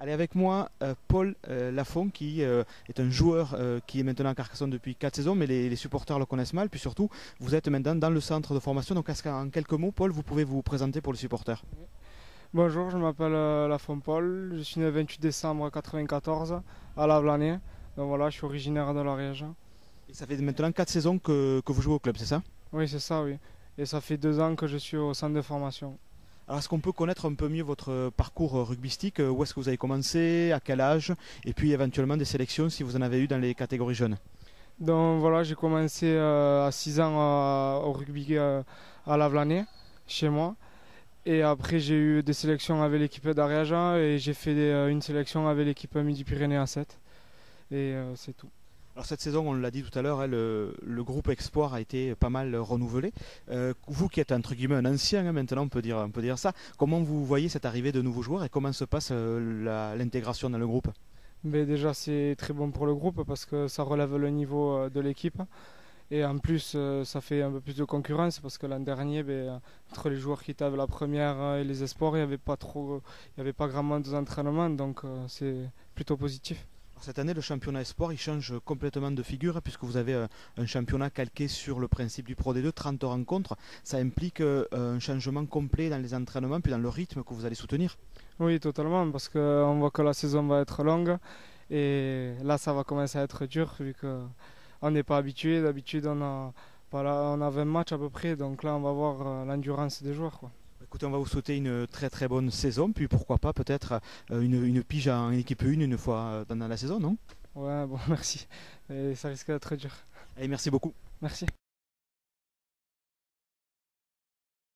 Allez avec moi, Paul Lafont, qui est un joueur qui est maintenant à Carcassonne depuis 4 saisons, mais les supporters le connaissent mal. Puis surtout, vous êtes maintenant dans le centre de formation. Donc, est-ce qu'en quelques mots, Paul, vous pouvez vous présenter pour les supporters? Bonjour, je m'appelle Lafont Paul, je suis né le 28 décembre 1994 à Lavelanet. Donc voilà, je suis originaire de l'Ariège. Et ça fait maintenant 4 saisons que vous jouez au club, c'est ça? Oui, c'est ça, oui. Et ça fait 2 ans que je suis au centre de formation. Alors, est-ce qu'on peut connaître un peu mieux votre parcours rugbystique? Où est-ce que vous avez commencé? À quel âge? Et puis éventuellement des sélections si vous en avez eu dans les catégories jeunes. Donc voilà, j'ai commencé à 6 ans au rugby à Lavelanet, chez moi. Et après, j'ai eu des sélections avec l'équipe d'Ariège et j'ai fait une sélection avec l'équipe Midi-Pyrénées à 7. Et c'est tout. Alors cette saison, on l'a dit tout à l'heure, hein, le groupe Espoir a été pas mal renouvelé. Vous qui êtes entre guillemets un ancien, hein, maintenant on peut dire ça, comment vous voyez cette arrivée de nouveaux joueurs et comment se passe l'intégration dans le groupe? Mais déjà, c'est très bon pour le groupe parce que ça relève le niveau de l'équipe. Et en plus, ça fait un peu plus de concurrence parce que l'an dernier, entre les joueurs qui étaient avec la première et les espoirs, il y avait pas grand monde d'entraînement, donc c'est plutôt positif. Alors, cette année, le championnat Espoir il change complètement de figure, hein, puisque vous avez un championnat calqué sur le principe du Pro D2, 30 rencontres. Ça implique un changement complet dans les entraînements puis dans le rythme que vous allez soutenir. Oui, totalement, parce qu'on voit que la saison va être longue et là, ça va commencer à être dur vu qu'on n'est pas habitué. D'habitude, voilà, on a 20 matchs à peu près, donc là, on va voir l'endurance des joueurs, quoi. Écoutez, on va vous souhaiter une très très bonne saison, puis pourquoi pas peut-être une pige en équipe 1 une fois dans la saison, non? Ouais, bon, merci. Et ça risque d'être dur. Allez, merci beaucoup. Merci.